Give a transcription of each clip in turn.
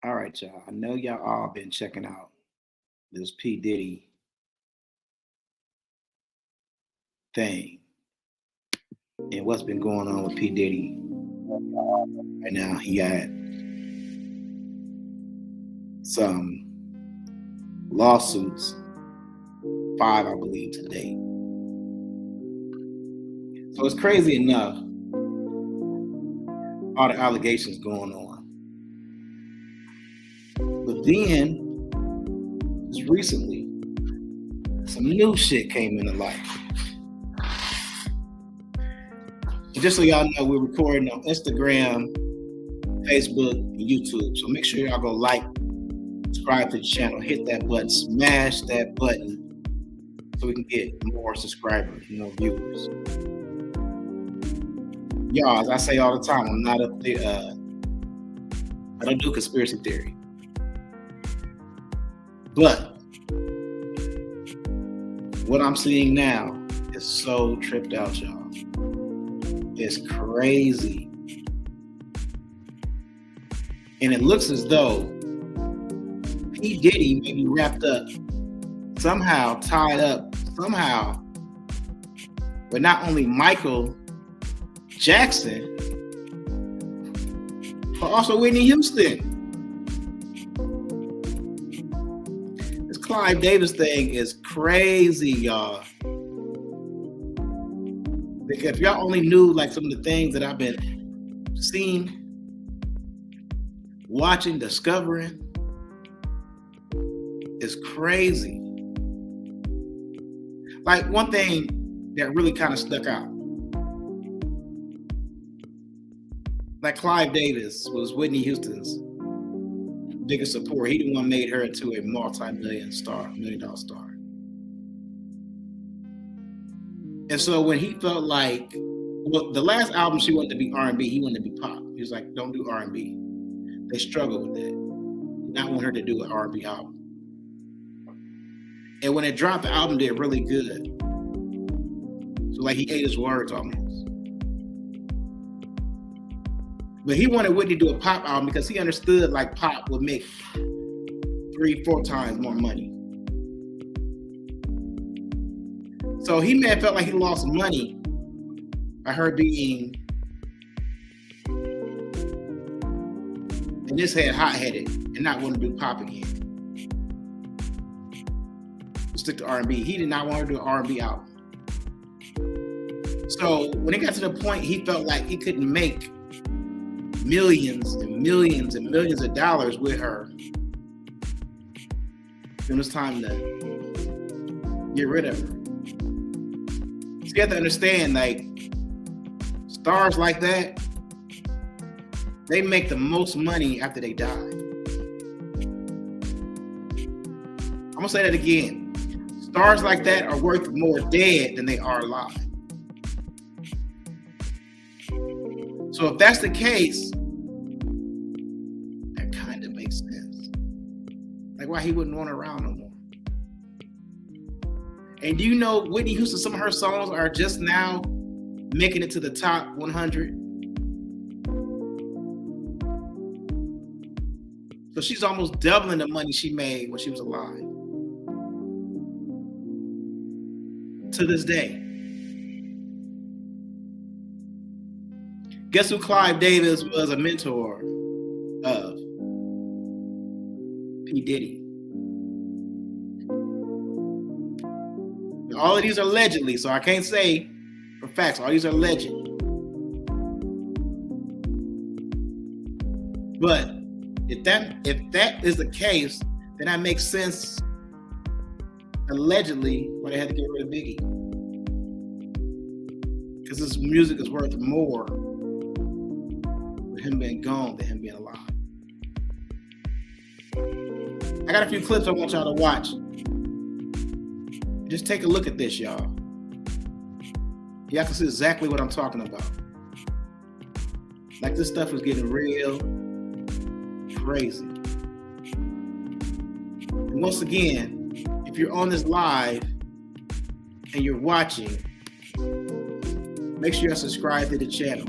All right, y'all. I know y'all all been checking out this P. Diddy thing and what's been going on with P. Diddy. Right now, he got some lawsuits, 5, I believe, today. So it's crazy enough, all the allegations going on. But then, just recently, some new shit came into light. And just so y'all know, we're recording on Instagram, Facebook, and YouTube. So make sure y'all go like, subscribe to the channel, hit that button, smash that button so we can get more subscribers, more viewers. Y'all, as I say all the time, I'm not up there, I don't do conspiracy theory. But what I'm seeing now is so tripped out, y'all. It's crazy. And it looks as though P. Diddy may be wrapped up, somehow tied up, somehow, with not only Micheal Jackson, but also Whitney Houston. This Clive Davis thing is crazy, y'all. If y'all only knew like some of the things that I've been seeing, watching, discovering, is crazy. Like one thing that really kind of stuck out. Like Clive Davis was Whitney Houston's biggest support. He the one made her into a multi-million star, $1 million star. And so when he felt like, well, the last album she wanted to be R&B, he wanted to be pop. He was like, don't do R&B. They struggled with that. Did not want her to do an R&B album. And when it dropped, the album did really good. So like he ate his words almost. But he wanted Whitney to do a pop album because he understood like pop would make 3-4 times more money. So he may have felt like he lost money by her being, in his head, hot-headed and not wanting to do pop again. Stick to R&B. He did not want her to do an R&B album. So when it got to the point he felt like he couldn't make millions and millions and millions of dollars with her, then it was time to get rid of her. So you have to understand, like, stars like that, they make the most money after they die. I'm gonna say that again. Stars like that are worth more dead than they are alive. So if that's the case, that kind of makes sense. Like why he wouldn't want her around no more. And do you know Whitney Houston, some of her songs are just now making it to the top 100? So she's almost doubling the money she made when she was alive. To this day. Guess who Clive Davis was a mentor of? P. Diddy. All of these are allegedly, so I can't say for facts. All these are alleged. But if that is the case, then that makes sense. Allegedly, why they had to get rid of Biggie, because his music is worth more with him being gone than him being alive. I got a few clips I want y'all to watch. Just take a look at this, y'all. Y'all can see exactly what I'm talking about. Like this stuff is getting real crazy. And once again, if you're on this live and you're watching, make sure you subscribe to the channel.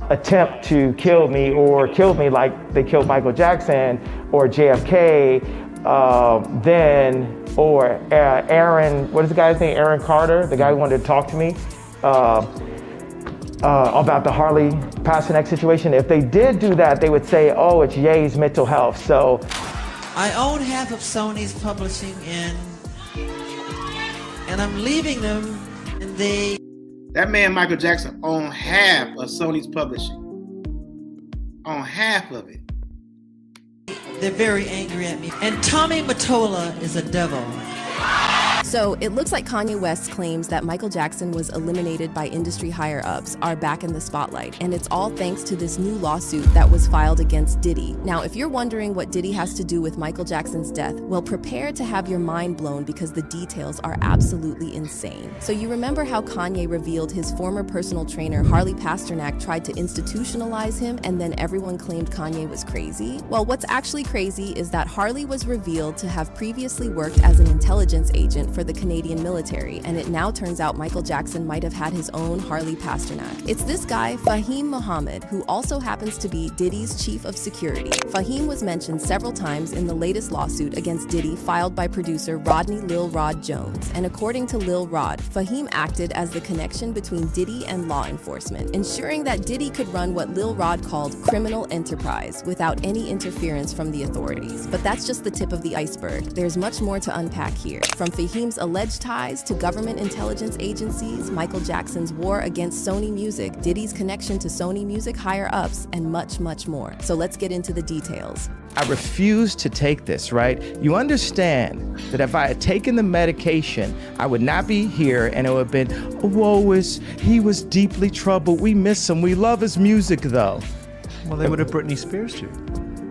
attempt to kill me or killed me like they killed Michael Jackson or JFK, or Aaron, what is the guy's name? Aaron Carter, the guy who wanted to talk to me about the Harley Pasternak situation. If they did do that, they would say, oh, it's Ye's mental health. So I own half of Sony's publishing and I'm leaving them, and that man, Michael Jackson, owned half of Sony's publishing. On half of it. They're very angry at me. And Tommy Mottola is a devil. So it looks like Kanye West's claims that Michael Jackson was eliminated by industry higher-ups are back in the spotlight, and it's all thanks to this new lawsuit that was filed against Diddy. Now, if you're wondering what Diddy has to do with Michael Jackson's death, well, prepare to have your mind blown because the details are absolutely insane. So you remember how Kanye revealed his former personal trainer, Harley Pasternak, tried to institutionalize him, and then everyone claimed Kanye was crazy? Well, what's actually crazy is that Harley was revealed to have previously worked as an intelligence agent for the Canadian military, and it now turns out Michael Jackson might have had his own Harley Pasternak. It's this guy, Fahim Muhammad, who also happens to be Diddy's chief of security. Fahim was mentioned several times in the latest lawsuit against Diddy filed by producer Rodney Lil Rod Jones, and according to Lil Rod, Fahim acted as the connection between Diddy and law enforcement, ensuring that Diddy could run what Lil Rod called criminal enterprise without any interference from the authorities. But that's just the tip of the iceberg. There's much more to unpack here. From Fahim's alleged ties to government intelligence agencies, Michael Jackson's war against Sony Music, Diddy's connection to Sony Music higher-ups, and much, much more. So let's get into the details. I refused to take this, right? You understand that if I had taken the medication, I would not be here, and it would have been, he was deeply troubled. We miss him. We love his music, though. Well, they would have Britney Spears too.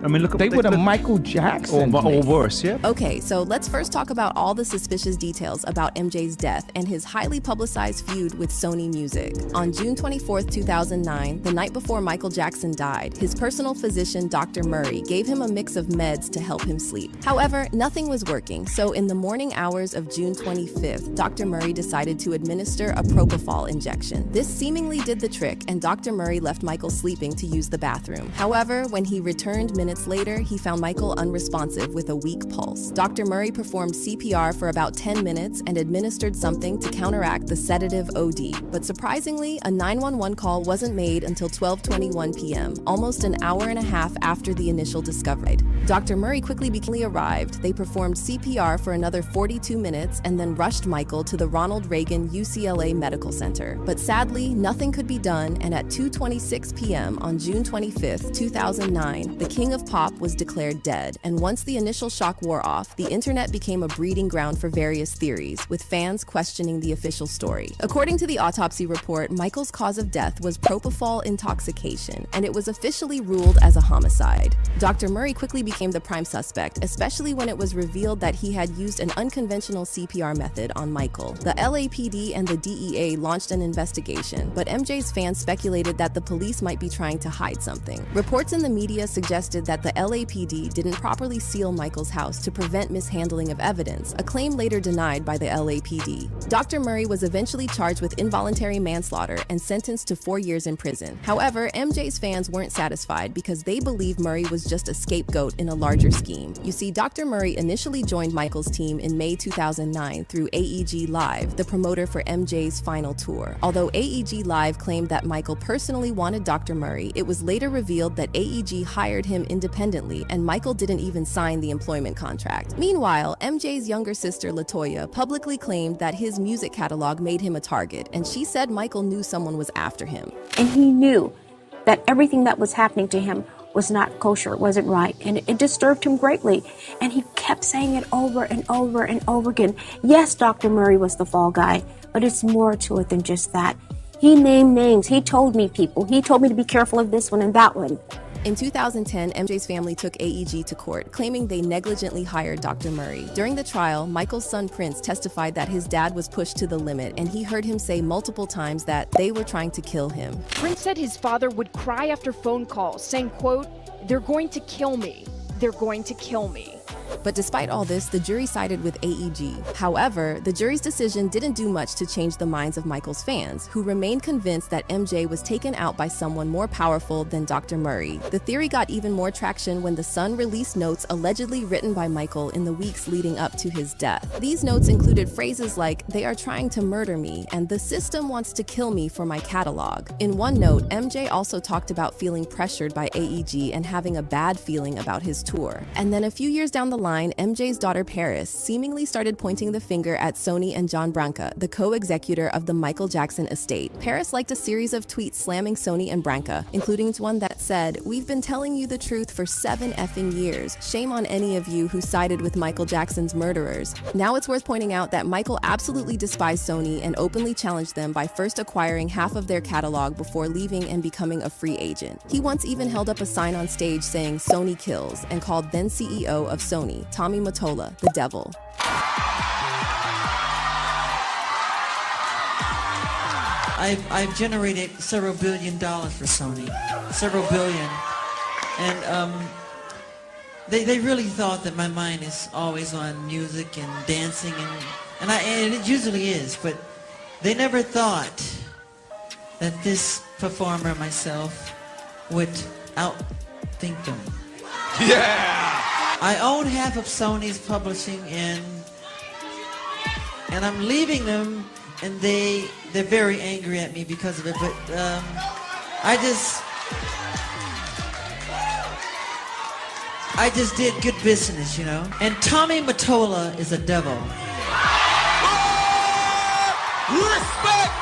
I mean, look at they would have Michael Jackson. Or worse, yeah. Okay, so let's first talk about all the suspicious details about MJ's death and his highly publicized feud with Sony Music. On June 24th, 2009, the night before Michael Jackson died, his personal physician, Dr. Murray, gave him a mix of meds to help him sleep. However, nothing was working, so in the morning hours of June 25th, Dr. Murray decided to administer a propofol injection. This seemingly did the trick, and Dr. Murray left Michael sleeping to use the bathroom. However, when he returned minutes later, he found Michael unresponsive with a weak pulse. Dr. Murray performed CPR for about 10 minutes and administered something to counteract the sedative OD. But surprisingly, a 911 call wasn't made until 12:21 p.m., almost an hour and a half after the initial discovery. Dr. Murray quickly arrived. They performed CPR for another 42 minutes and then rushed Michael to the Ronald Reagan UCLA Medical Center. But sadly, nothing could be done, and at 2:26 p.m. on June 25th, 2009, the King of Pop was declared dead, and once the initial shock wore off, the internet became a breeding ground for various theories, with fans questioning the official story. According to the autopsy report, Michael's cause of death was propofol intoxication, and it was officially ruled as a homicide. Dr. Murray quickly became the prime suspect, especially when it was revealed that he had used an unconventional CPR method on Michael. The LAPD and the DEA launched an investigation, but MJ's fans speculated that the police might be trying to hide something. Reports in the media suggested that the LAPD didn't properly seal Michael's house to prevent mishandling of evidence, a claim later denied by the LAPD. Dr. Murray was eventually charged with involuntary manslaughter and sentenced to 4 years in prison. However, MJ's fans weren't satisfied because they believed Murray was just a scapegoat in a larger scheme. You see, Dr. Murray initially joined Michael's team in May 2009 through AEG Live, the promoter for MJ's final tour. Although AEG Live claimed that Michael personally wanted Dr. Murray, it was later revealed that AEG hired him independently, and Michael didn't even sign the employment contract. Meanwhile, MJ's younger sister, LaToya, publicly claimed that his music catalog made him a target, and she said Michael knew someone was after him. And he knew that everything that was happening to him was not kosher, it wasn't right, and it disturbed him greatly. And he kept saying it over and over and over again. Yes, Dr. Murray was the fall guy, but it's more to it than just that. He named names. He told me people. He told me to be careful of this one and that one. In 2010, MJ's family took AEG to court, claiming they negligently hired Dr. Murray. During the trial, Michael's son Prince testified that his dad was pushed to the limit, and he heard him say multiple times that they were trying to kill him. Prince said his father would cry after phone calls, saying, quote, "They're going to kill me. They're going to kill me." But despite all this, the jury sided with AEG. However, the jury's decision didn't do much to change the minds of Michael's fans, who remained convinced that MJ was taken out by someone more powerful than Dr. Murray. The theory got even more traction when The Sun released notes allegedly written by Michael in the weeks leading up to his death. These notes included phrases like, "They are trying to murder me," and "The system wants to kill me for my catalog." In one note, MJ also talked about feeling pressured by AEG and having a bad feeling about his tour. And then a few years down the line, MJ's daughter Paris seemingly started pointing the finger at Sony and John Branca, the co-executor of the Michael Jackson estate. Paris liked a series of tweets slamming Sony and Branca, including one that said, "We've been telling you the truth for 7 effing years. Shame on any of you who sided with Michael Jackson's murderers." Now it's worth pointing out that Michael absolutely despised Sony and openly challenged them by first acquiring half of their catalog before leaving and becoming a free agent. He once even held up a sign on stage saying "Sony kills" and called then CEO of Sony, Tommy Mottola, the devil. I've generated several $1 billion for Sony, several billion, and they really thought that my mind is always on music and dancing, and it usually is, but they never thought that this performer, myself, would outthink them. Yeah! I own half of Sony's publishing, and I'm leaving them, and they're very angry at me because of it, but I just did good business, you know? And Tommy Mottola is a devil. Respect!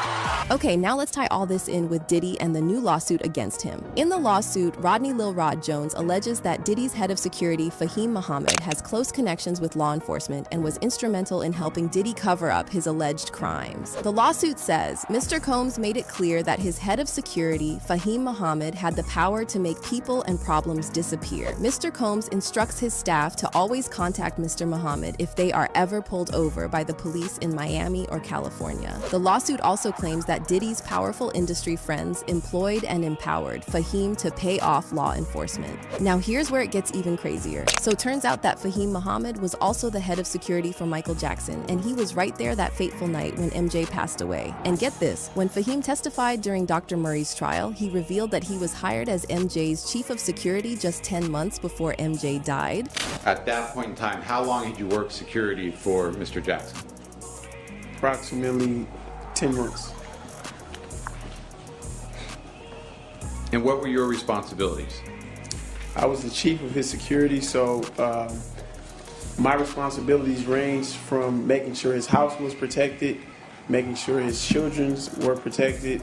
Okay, now let's tie all this in with Diddy and the new lawsuit against him. In the lawsuit, Rodney Lil Rod Jones alleges that Diddy's head of security, Fahim Muhammad, has close connections with law enforcement and was instrumental in helping Diddy cover up his alleged crimes. The lawsuit says, Mr. Combs made it clear that his head of security, Fahim Muhammad, had the power to make people and problems disappear. Mr. Combs instructs his staff to always contact Mr. Muhammad if they are ever pulled over by the police in Miami or California. The lawsuit also claims that Diddy's powerful industry friends employed and empowered Fahim to pay off law enforcement. Now here's where it gets even crazier. So it turns out that Fahim Muhammad was also the head of security for Michael Jackson, and he was right there that fateful night when MJ passed away. And get this, when Fahim testified during Dr. Murray's trial, he revealed that he was hired as MJ's chief of security just 10 months before MJ died. At that point in time, how long had you worked security for Mr. Jackson? Approximately 10 months. And what were your responsibilities? I was the chief of his security, so my responsibilities ranged from making sure his house was protected, making sure his children were protected,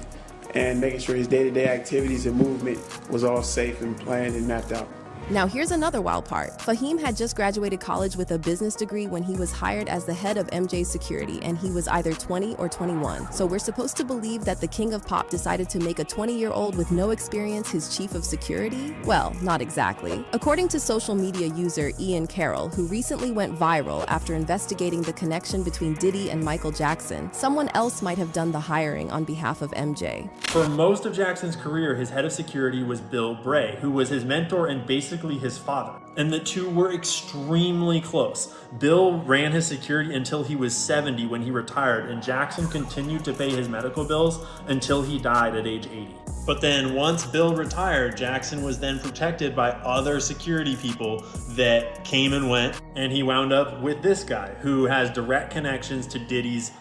and making sure his day-to-day activities and movement was all safe and planned and mapped out. Now here's another wild part. Fahim had just graduated college with a business degree when he was hired as the head of MJ's security, and he was either 20 or 21. So we're supposed to believe that the king of pop decided to make a 20-year-old with no experience his chief of security? Well, not exactly. According to social media user Ian Carroll, who recently went viral after investigating the connection between Diddy and Michael Jackson, someone else might have done the hiring on behalf of MJ. For most of Jackson's career, his head of security was Bill Bray, who was his mentor and basically his father. And the two were extremely close. Bill ran his security until he was 70 when he retired, and Jackson continued to pay his medical bills until he died at age 80. But then once Bill retired, Jackson was then protected by other security people that came and went, and he wound up with this guy who has direct connections to Diddy's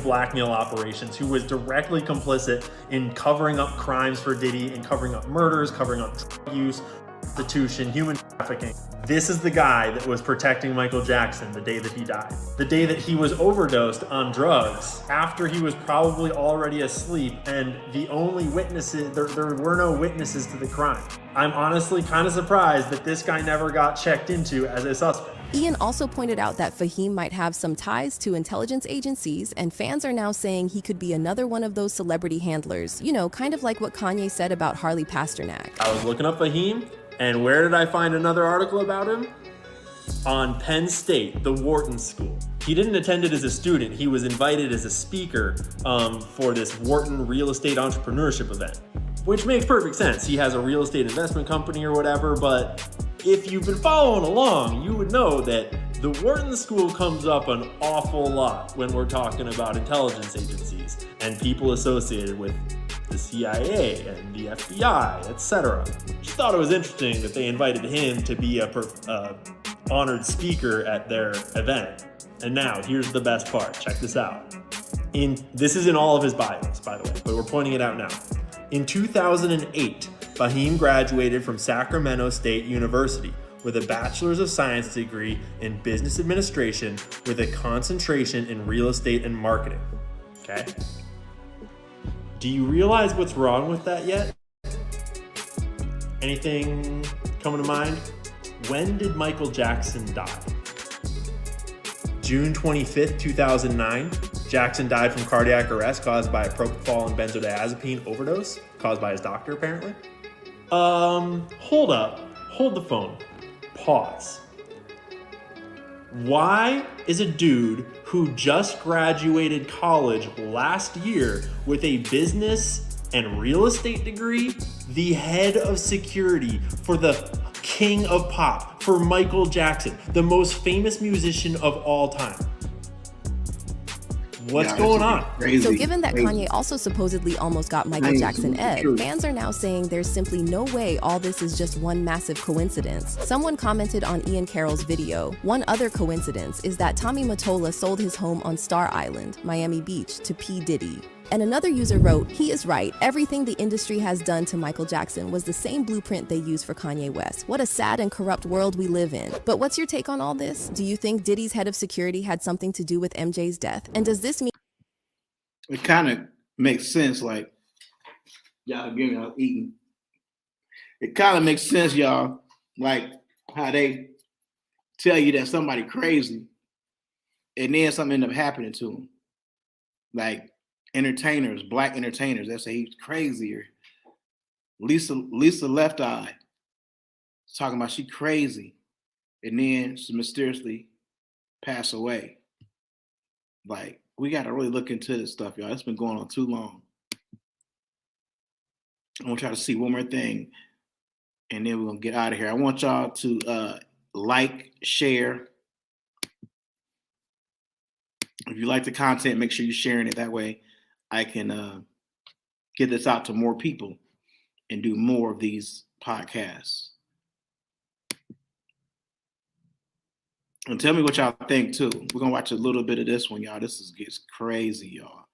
blackmail operations, who was directly complicit in covering up crimes for Diddy and covering up murders, covering up drug use, prostitution, human trafficking. This is the guy that was protecting Michael Jackson the day that he died. The day that he was overdosed on drugs, after he was probably already asleep, and the only witnesses, there were no witnesses to the crime. I'm honestly kind of surprised that this guy never got checked into as a suspect. Ian also pointed out that Fahim might have some ties to intelligence agencies, and fans are now saying he could be another one of those celebrity handlers. You know, kind of like what Kanye said about Harley Pasternak. I was looking up Fahim, and where did I find another article about him? On Penn State, the Wharton School. He didn't attend it as a student, he was invited as a speaker for this Wharton real estate entrepreneurship event. Which makes perfect sense. He has a real estate investment company or whatever, but if you've been following along, you would know that the Wharton School comes up an awful lot when we're talking about intelligence agencies and people associated with the CIA and the FBI, etc. Just thought it was interesting that they invited him to be a honored speaker at their event. And now, here's the best part. Check this out. This is in all of his bios, by the way, but we're pointing it out now. In 2008, Fahim graduated from Sacramento State University with a Bachelor's of Science degree in Business Administration with a concentration in real estate and marketing. Okay? Do you realize what's wrong with that yet? Anything coming to mind? When did Michael Jackson die? June 25th, 2009. Jackson died from cardiac arrest caused by a propofol and benzodiazepine overdose, caused by his doctor apparently. Hold up. Hold the phone. Pause. Why is a dude who just graduated college last year with a business and real estate degree the head of security for the king of pop, for Michael Jackson, the most famous musician of all time? What's going on? So given that Kanye also supposedly almost got Michael Jackson Ed, fans are now saying there's simply no way all this is just one massive coincidence. Someone commented on Ian Carroll's video, one other coincidence is that Tommy Mottola sold his home on Star Island, Miami Beach, to P. Diddy. And another user wrote, he is right. Everything the industry has done to Michael Jackson was the same blueprint they used for Kanye West. What a sad and corrupt world we live in. But what's your take on all this? Do you think Diddy's head of security had something to do with MJ's death? And does this mean... It kind of makes sense, like, y'all forgive me, I was eating. It kind of makes sense, y'all, like how they tell you that somebody crazy and then something end up happening to them. Like, entertainers, black entertainers, they say he's crazier. Lisa Left Eye talking about she crazy, and then she mysteriously passed away. Like, we got to really look into this stuff, y'all. It's been going on too long. I'm gonna try to see one more thing, and then we're gonna get out of here. I want y'all to like, share. If you like the content, make sure you're sharing it. That way I can get this out to more people and do more of these podcasts. And tell me what y'all think too. We're gonna watch a little bit of this one, y'all. Gets crazy, y'all.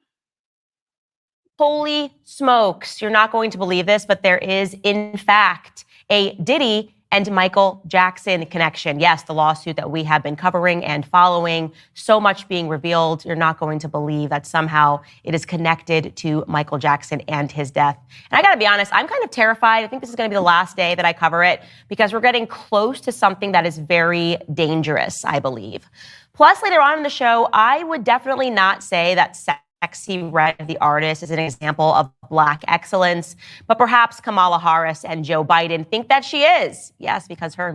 Holy smokes. You're not going to believe this, but there is, in fact, a Diddy and Michael Jackson connection. Yes, the lawsuit that we have been covering and following, so much being revealed. You're not going to believe that somehow it is connected to Michael Jackson and his death. And I got to be honest, I'm kind of terrified. I think this is going to be the last day that I cover it because we're getting close to something that is very dangerous, I believe. Plus, later on in the show, I would definitely not say that Sexy Red, the artist, is an example of Black excellence, but perhaps Kamala Harris and Joe Biden think that she is. Yes, because her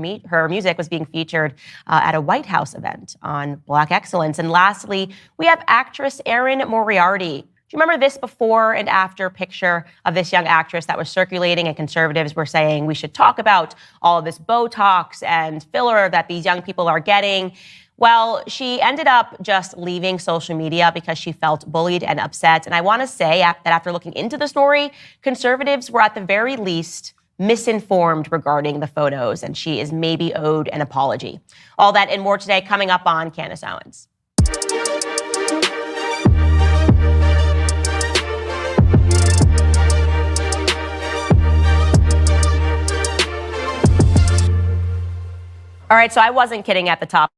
music was being featured at a White House event on Black excellence. And lastly, we have actress Erin Moriarty. Do you remember this before and after picture of this young actress that was circulating, and conservatives were saying we should talk about all of this Botox and filler that these young people are getting? Well, she ended up just leaving social media because she felt bullied and upset. And I want to say that after looking into the story, conservatives were at the very least misinformed regarding the photos, and she is maybe owed an apology. All that and more today coming up on Candace Owens. All right, so I wasn't kidding at the top.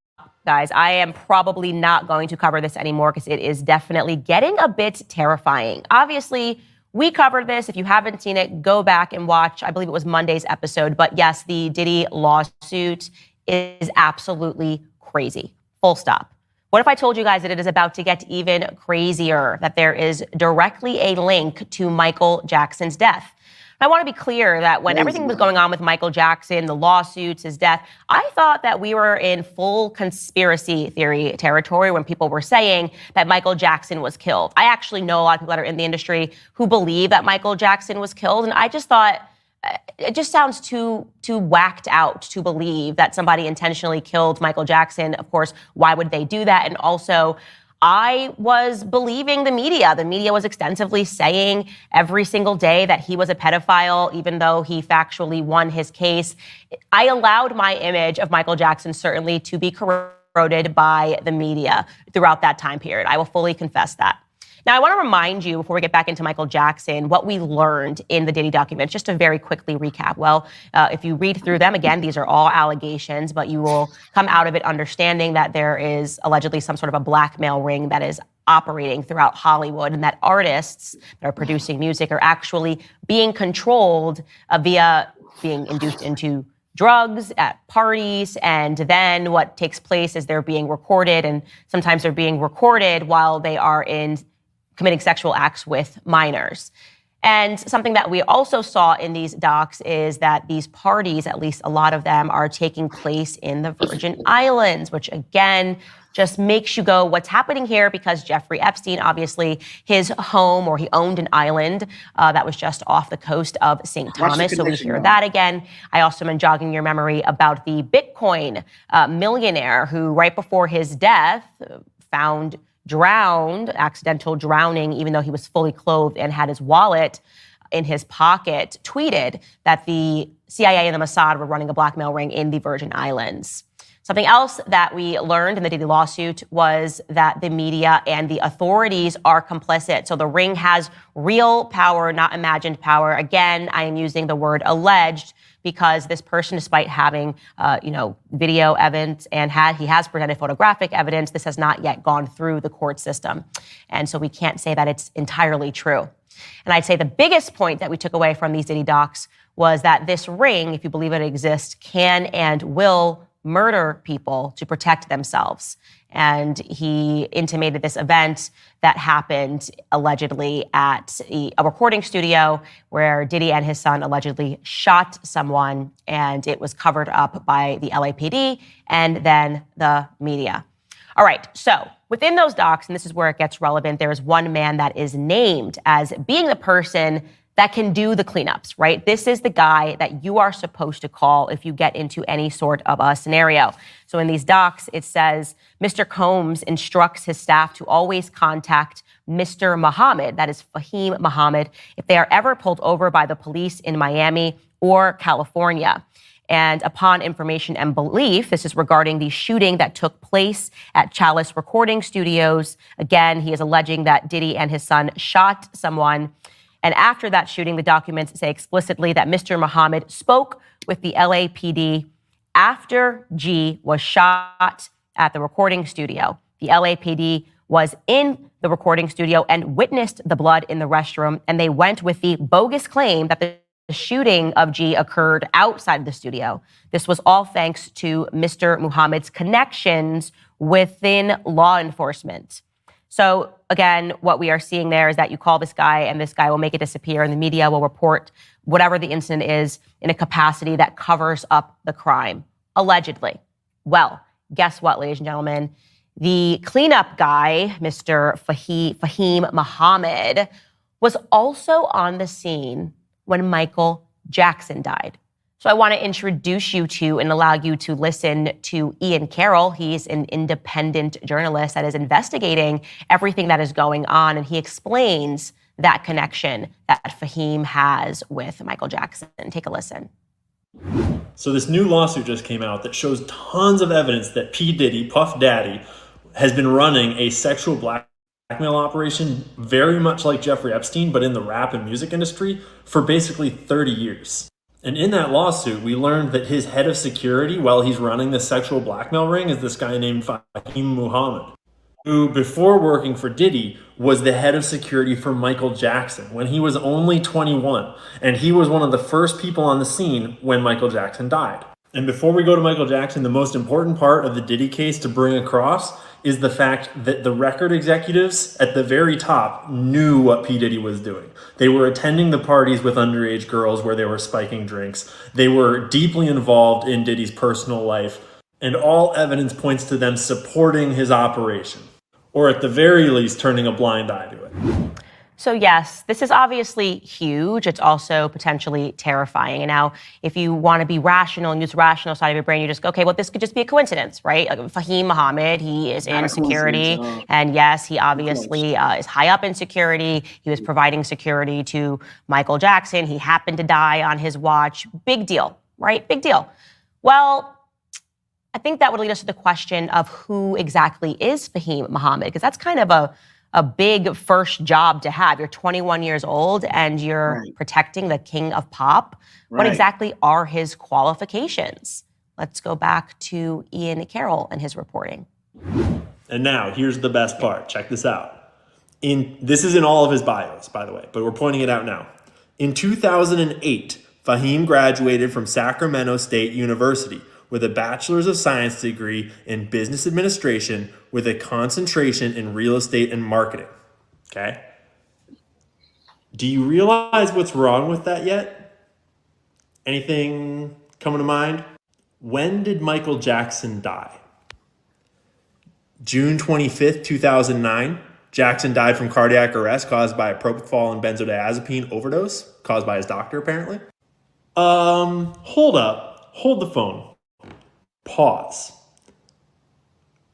Guys, I am probably not going to cover this anymore because it is definitely getting a bit terrifying. Obviously, we covered this. If you haven't seen it, go back and watch. I believe it was Monday's episode. But yes, the Diddy lawsuit is absolutely crazy. Full stop. What if I told you guys that it is about to get even crazier, that there is directly a link to Michael Jackson's death? I want to be clear that when everything was going on with Michael Jackson, the lawsuits, his death, I thought that we were in full conspiracy theory territory when people were saying that Michael Jackson was killed. I actually know a lot of people that are in the industry who believe that Michael Jackson was killed. And I just thought, It just sounds too whacked out to believe that somebody intentionally killed Michael Jackson. Of course, why would they do that? And also, I was believing the media. The media was extensively saying every single day that he was a pedophile, even though he factually won his case. I allowed my image of Michael Jackson certainly to be corroded by the media throughout that time period. I will fully confess that. Now, I want to remind you, before we get back into Michael Jackson, what we learned in the Diddy documents, just to very quickly recap. Well, if you read through them, again, these are all allegations, but you will come out of it understanding that there is allegedly some sort of a blackmail ring that is operating throughout Hollywood, and that artists that are producing music are actually being controlled via being induced into drugs at parties, and then what takes place is they're being recorded, and sometimes they're being recorded while they are committing sexual acts with minors. And something that we also saw in these docs is that these parties, at least a lot of them, are taking place in the Virgin Islands, which again just makes you go, what's happening here? Because Jeffrey Epstein, obviously, his home, or he owned an island that was just off the coast of St. Thomas. So we hear that again. I also am jogging your memory about the Bitcoin millionaire who, right before his death, found accidental drowning, even though he was fully clothed and had his wallet in his pocket, tweeted that the CIA and the Mossad were running a blackmail ring in the Virgin Islands. Something else that we learned in the Diddy lawsuit was that the media and the authorities are complicit. So the ring has real power, not imagined power. Again, I am using the word alleged because this person, despite having, video evidence and he has presented photographic evidence, this has not yet gone through the court system. And so we can't say that it's entirely true. And I'd say the biggest point that we took away from these Diddy docs was that this ring, if you believe it exists, can and will murder people to protect themselves. And he intimated this event that happened allegedly at a recording studio where Diddy and his son allegedly shot someone, and it was covered up by the LAPD and then the media. All right, so within those docs, and this is where it gets relevant, there is one man that is named as being the person that can do the cleanups, right? This is the guy that you are supposed to call if you get into any sort of a scenario. So in these docs, it says, Mr. Combs instructs his staff to always contact Mr. Muhammad, that is Fahim Muhammad, if they are ever pulled over by the police in Miami or California. And upon information and belief, this is regarding the shooting that took place at Chalice Recording Studios. Again, he is alleging that Diddy and his son shot someone. And after that shooting, the documents say explicitly that Mr. Muhammad spoke with the LAPD after G was shot at the recording studio. The LAPD was in the recording studio and witnessed the blood in the restroom, and they went with the bogus claim that the shooting of G occurred outside of the studio. This was all thanks to Mr. Muhammad's connections within law enforcement. So again, what we are seeing there is that you call this guy and this guy will make it disappear, and the media will report whatever the incident is in a capacity that covers up the crime, allegedly. Well, guess what, ladies and gentlemen? The cleanup guy, Mr. Fahim Muhammad, was also on the scene when Michael Jackson died. So I want to introduce you to and allow you to listen to Ian Carroll. He's an independent journalist that is investigating everything that is going on, and he explains that connection that Fahim has with Michael Jackson. Take a listen. So this new lawsuit just came out that shows tons of evidence that P. Diddy, Puff Daddy, has been running a sexual blackmail operation very much like Jeffrey Epstein, but in the rap and music industry for basically 30 years. And in that lawsuit, we learned that his head of security while he's running the sexual blackmail ring is this guy named Fahim Muhammad, who before working for Diddy was the head of security for Michael Jackson when he was only 21. And he was one of the first people on the scene when Michael Jackson died. And before we go to Michael Jackson, the most important part of the Diddy case to bring across is the fact that the record executives at the very top knew what P. Diddy was doing. They were attending the parties with underage girls where they were spiking drinks. They were deeply involved in Diddy's personal life, and all evidence points to them supporting his operation, or at the very least, turning a blind eye to it. So yes, this is obviously huge. It's also potentially terrifying. And now, if you want to be rational and use the rational side of your brain, you just go, okay, well, this could just be a coincidence, right? Like Fahim Muhammad, he is in security. And yes, he obviously is high up in security. He was providing security to Michael Jackson. He happened to die on his watch. Big deal, right? Big deal. Well, I think that would lead us to the question of who exactly is Fahim Muhammad, because that's kind of a big first job to have. You're 21 years old and you're protecting the king of pop. What exactly are his qualifications? Let's go back to Ian Carroll and his reporting. And now, here's the best part. Check this out. This is in all of his bios, by the way, but we're pointing it out now. In 2008, Fahim graduated from Sacramento State University with a Bachelor's of Science degree in Business Administration with a concentration in real estate and marketing. Okay? Do you realize what's wrong with that yet? Anything coming to mind? When did Michael Jackson die? June 25th, 2009. Jackson died from cardiac arrest caused by a propofol and benzodiazepine overdose, caused by his doctor, apparently. Hold up. Hold the phone. Pause.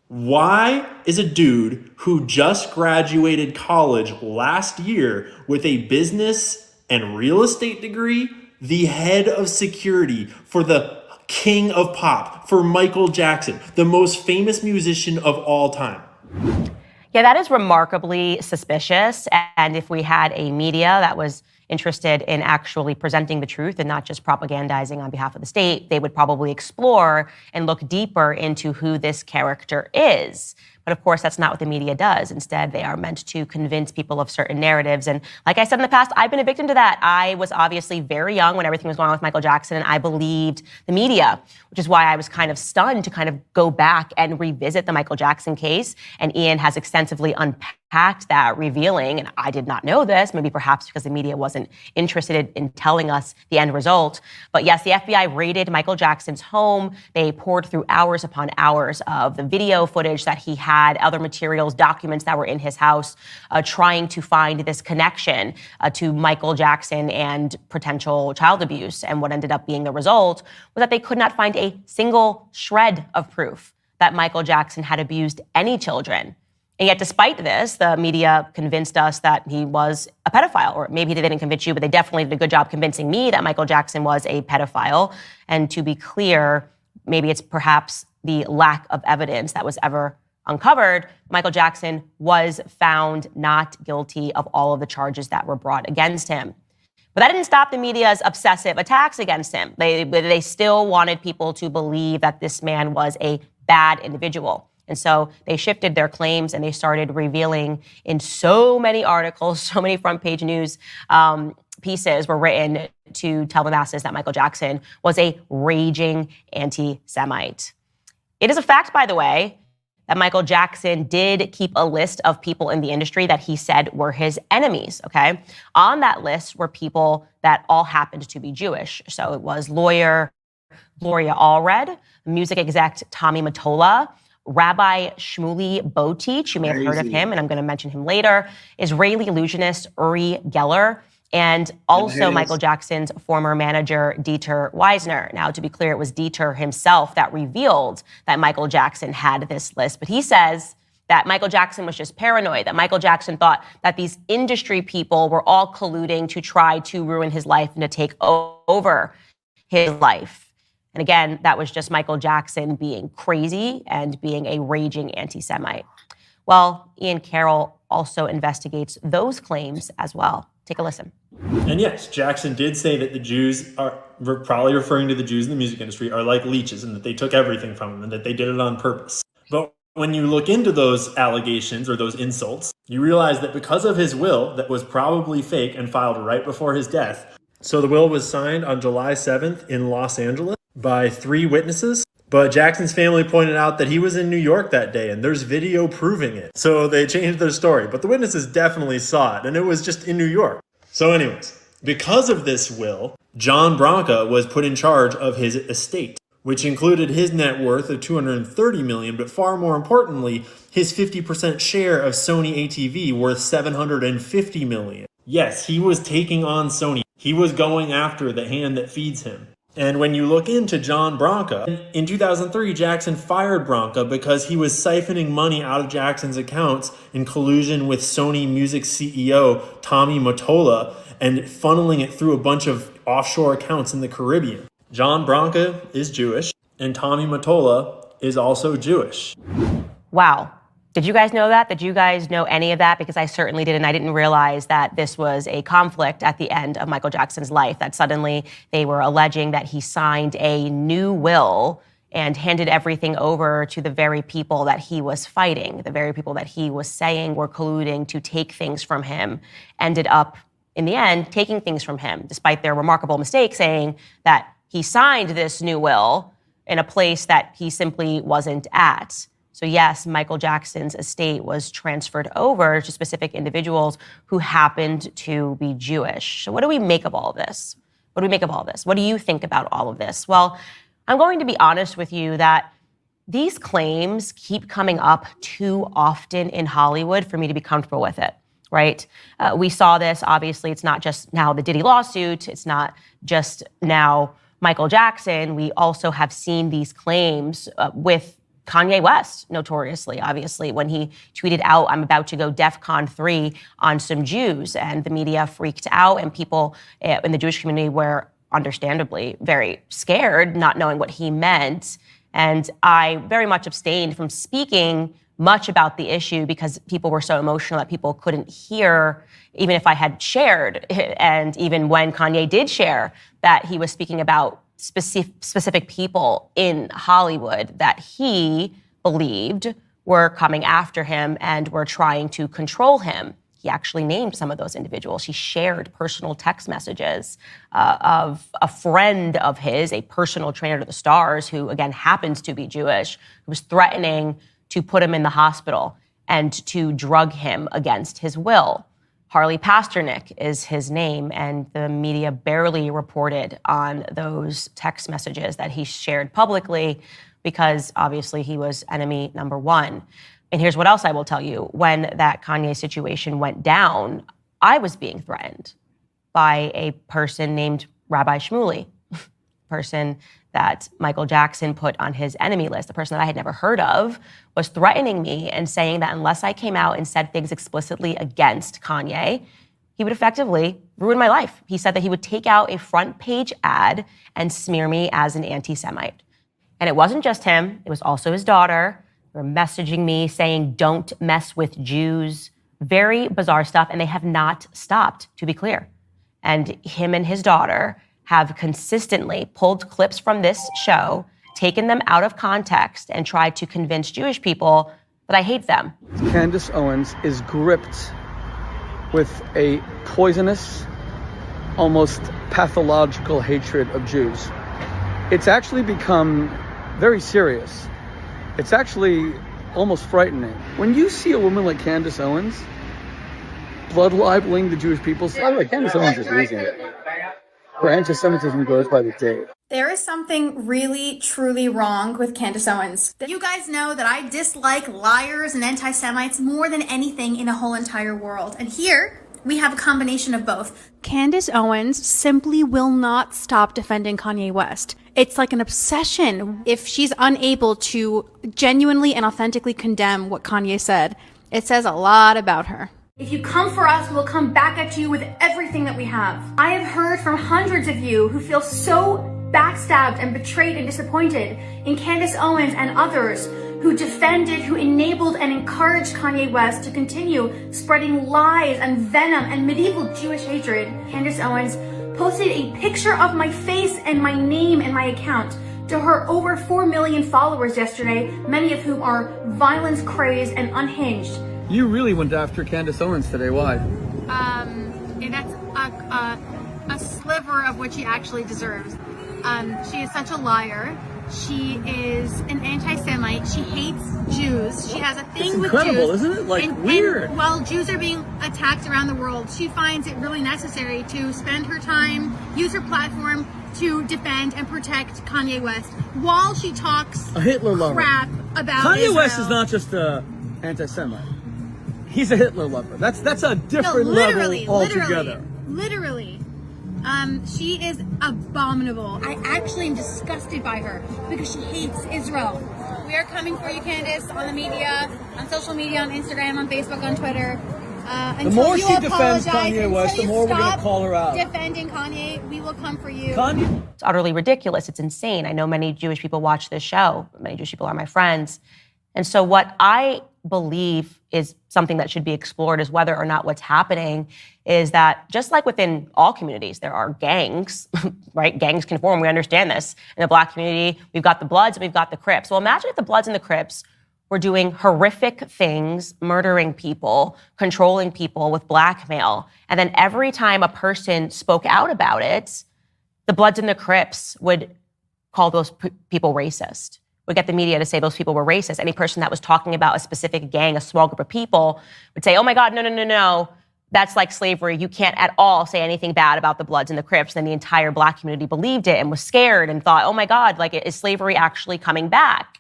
Why is a dude who just graduated college last year with a business and real estate degree the head of security for the king of pop, for Michael Jackson, the most famous musician of all time? Yeah, that is remarkably suspicious. And if we had a media that was interested in actually presenting the truth and not just propagandizing on behalf of the state, they would probably explore and look deeper into who this character is. But of course, that's not what the media does. Instead, they are meant to convince people of certain narratives. And like I said in the past, I've been a victim to that. I was obviously very young when everything was going on with Michael Jackson, and I believed the media, which is why I was kind of stunned to kind of go back and revisit the Michael Jackson case. And Ian has extensively unpacked that, revealing, and I did not know this, maybe perhaps because the media wasn't interested in telling us the end result. But yes, the FBI raided Michael Jackson's home. They poured through hours upon hours of the video footage that he had, other materials, documents that were in his house, trying to find this connection to Michael Jackson and potential child abuse. And what ended up being the result was that they could not find a single shred of proof that Michael Jackson had abused any children. And yet, despite this, the media convinced us that he was a pedophile, or maybe they didn't convince you, but they definitely did a good job convincing me that Michael Jackson was a pedophile. And to be clear, maybe it's perhaps the lack of evidence that was ever uncovered. Michael Jackson was found not guilty of all of the charges that were brought against him. But that didn't stop the media's obsessive attacks against him. They still wanted people to believe that this man was a bad individual. And so they shifted their claims and they started revealing in so many articles, so many front page news pieces were written to tell the masses that Michael Jackson was a raging anti-Semite. It is a fact, by the way, that Michael Jackson did keep a list of people in the industry that he said were his enemies, okay? On that list were people that all happened to be Jewish. So it was lawyer Gloria Allred, music exec Tommy Mottola, Rabbi Shmuley Boteach, you may have heard of him, and I'm going to mention him later, Israeli illusionist Uri Geller, and also Michael Jackson's former manager, Dieter Weisner. Now, to be clear, it was Dieter himself that revealed that Michael Jackson had this list. But he says that Michael Jackson was just paranoid, that Michael Jackson thought that these industry people were all colluding to try to ruin his life and to take over his life. And again, that was just Michael Jackson being crazy and being a raging anti-Semite. Well, Ian Carroll also investigates those claims as well. Take a listen. And yes, Jackson did say that the Jews are, probably referring to the Jews in the music industry, are like leeches and that they took everything from them and that they did it on purpose. But when you look into those allegations or those insults, you realize that because of his will that was probably fake and filed right before his death. So the will was signed on July 7th in Los Angeles by 3 witnesses. But Jackson's family pointed out that he was in New York that day, and there's video proving it. So they changed their story. But the witnesses definitely saw it, and it was just in New York. So anyways, because of this will, John Branca was put in charge of his estate, which included his net worth of $230 million, but far more importantly, his 50% share of Sony ATV worth $750 million. Yes, he was taking on Sony. He was going after the hand that feeds him. And when you look into John Branca, in 2003, Jackson fired Branca because he was siphoning money out of Jackson's accounts in collusion with Sony Music CEO Tommy Mottola and funneling it through a bunch of offshore accounts in the Caribbean. John Branca is Jewish, and Tommy Mottola is also Jewish. Wow. Did you guys know that? Did you guys know any of that? Because I certainly didn't. I didn't realize that this was a conflict at the end of Michael Jackson's life, that suddenly they were alleging that he signed a new will and handed everything over to the very people that he was fighting, the very people that he was saying were colluding to take things from him, ended up, in the end, taking things from him, despite their remarkable mistake saying that he signed this new will in a place that he simply wasn't at. So yes, Michael Jackson's estate was transferred over to specific individuals who happened to be Jewish. So what do we make of all of this? What do we make of all of this? What do you think about all of this? Well, I'm going to be honest with you that these claims keep coming up too often in Hollywood for me to be comfortable with it, right? We saw this, obviously, it's not just now the Diddy lawsuit, it's not just now Michael Jackson. We also have seen these claims with Kanye West, notoriously, obviously, when he tweeted out, "I'm about to go DEFCON 3 on some Jews," and the media freaked out, and people in the Jewish community were understandably very scared, not knowing what he meant. And I very much abstained from speaking much about the issue because people were so emotional that people couldn't hear, even if I had shared, and even when Kanye did share that he was speaking about specific people in Hollywood that he believed were coming after him and were trying to control him. He actually named some of those individuals. He shared personal text messages of a friend of his, a personal trainer to the stars, who again happens to be Jewish, who was threatening to put him in the hospital and to drug him against his will. Harley Pasternak is his name, and the media barely reported on those text messages that he shared publicly because obviously he was enemy number one. And here's what else I will tell you. When that Kanye situation went down, I was being threatened by a person named Rabbi Shmuley, person that Michael Jackson put on his enemy list, a person that I had never heard of, was threatening me and saying that unless I came out and said things explicitly against Kanye, he would effectively ruin my life. He said that he would take out a front page ad and smear me as an anti-Semite. And it wasn't just him, it was also his daughter. They were messaging me saying, "Don't mess with Jews." Very bizarre stuff, and they have not stopped, to be clear. And him and his daughter have consistently pulled clips from this show, taken them out of context, and tried to convince Jewish people that I hate them. Candace Owens is gripped with a poisonous, almost pathological hatred of Jews. It's actually become very serious. It's actually almost frightening. When you see a woman like Candace Owens blood libeling the Jewish people, Candace Owens is losing it. Her anti-Semitism goes by the day. There is something really, truly wrong with Candace Owens. You guys know that I dislike liars and anti-Semites more than anything in the whole entire world. And here, we have a combination of both. Candace Owens simply will not stop defending Kanye West. It's like an obsession. If she's unable to genuinely and authentically condemn what Kanye said, it says a lot about her. If you come for us, we'll come back at you with everything that we have. I have heard from hundreds of you who feel so backstabbed and betrayed and disappointed in Candace Owens and others who defended, who enabled and encouraged Kanye West to continue spreading lies and venom and medieval Jewish hatred. Candace Owens posted a picture of my face and my name and my account to her over 4 million followers yesterday, many of whom are violence crazed and unhinged. You really went after Candace Owens today. Why? That's a sliver of what she actually deserves. She is such a liar. She is an anti-Semite. She hates Jews. She has a thing with incredible, Jews. isn't it? Like, and weird. While Jews are being attacked around the world, she finds it really necessary to spend her time, use her platform to defend and protect Kanye West while she talks a Hitler lover. Crap about Kanye Israel. West is not just a anti-Semite. He's a Hitler lover. That's a different level altogether. Literally. She is abominable. I actually am disgusted by her because she hates Israel. We are coming for you, Candace, on the media, on social media, on Instagram, on Facebook, on Twitter. The more she defends Kanye West, the more we're going to call her out. Defending Kanye, we will come for you. It's utterly ridiculous. It's insane. I know many Jewish people watch this show. Many Jewish people are my friends. And so what I believe is something that should be explored is whether or not what's happening is that just like within all communities, there are gangs, right? Gangs can form. We understand this. In the Black community, we've got the Bloods and we've got the Crips. Well, imagine if the Bloods and the Crips were doing horrific things, murdering people, controlling people with blackmail. And then every time a person spoke out about it, the Bloods and the Crips would call those people racist. Would get the media to say those people were racist. Any person that was talking about a specific gang, a small group of people, would say, oh my God, no. That's like slavery. You can't at all say anything bad about the Bloods and the Crips. And then the entire Black community believed it and was scared and thought, oh my God, like, is slavery actually coming back?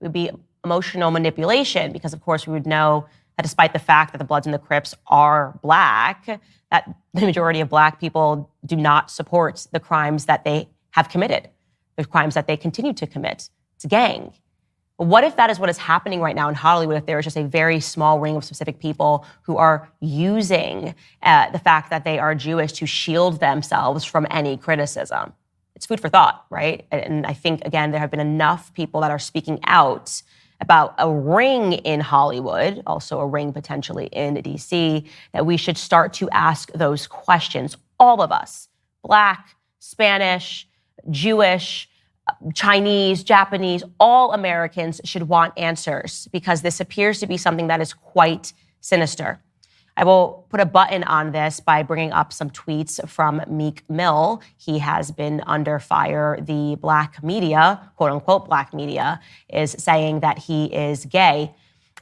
It would be emotional manipulation because, of course, we would know that despite the fact that the Bloods and the Crips are Black, that the majority of Black people do not support the crimes that they have committed, the crimes that they continue to commit. It's a gang. But what if that is what is happening right now in Hollywood, if there is just a very small ring of specific people who are using the fact that they are Jewish to shield themselves from any criticism? It's food for thought, right? And I think, again, there have been enough people that are speaking out about a ring in Hollywood, also a ring potentially in DC, that we should start to ask those questions. All of us, Black, Spanish, Jewish, Chinese, Japanese, all Americans should want answers because this appears to be something that is quite sinister. I will put a button on this by bringing up some tweets from Meek Mill. He has been under fire. The Black media, quote unquote Black media, is saying that he is gay.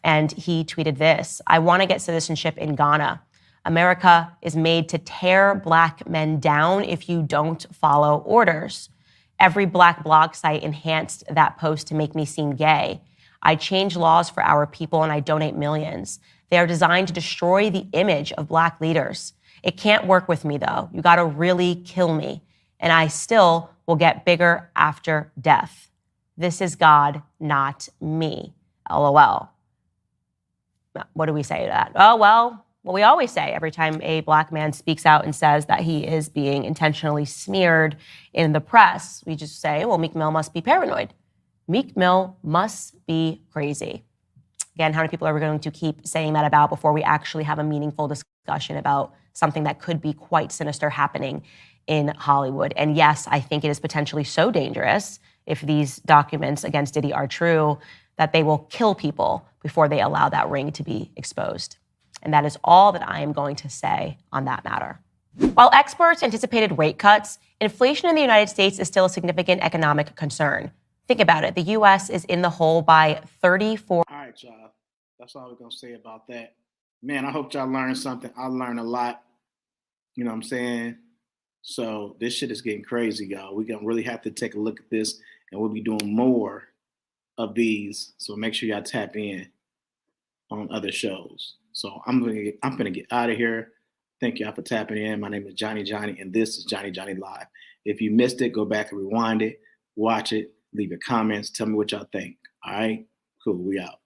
And he tweeted this: I want to get citizenship in Ghana. America is made to tear Black men down if you don't follow orders. Every Black blog site enhanced that post to make me seem gay. I change laws for our people and I donate millions. They are designed to destroy the image of Black leaders. It can't work with me though. You gotta really kill me. And I still will get bigger after death. This is God, not me. LOL. What do we say to that? Oh, well, what we always say every time a Black man speaks out and says that he is being intentionally smeared in the press, we just say, well, Meek Mill must be paranoid. Meek Mill must be crazy. Again, how many people are we going to keep saying that about before we actually have a meaningful discussion about something that could be quite sinister happening in Hollywood? And yes, I think it is potentially so dangerous if these documents against Diddy are true that they will kill people before they allow that ring to be exposed. And that is all that I am going to say on that matter. While experts anticipated rate cuts, inflation in the United States is still a significant economic concern. Think about it. The U.S. is in the hole by 34. All right, y'all. That's all we're going to say about that. Man, I hope y'all learned something. I learned a lot. You know what I'm saying? So this shit is getting crazy, y'all. We're going to really have to take a look at this, and we'll be doing more of these. So make sure y'all tap in on other shows. So I'm gonna get out of here. Thank y'all for tapping in. My name is Johnny, and this is Johnny Live. If you missed it, go back and rewind it, watch it, leave your comments, tell me what y'all think. All right, cool, we out.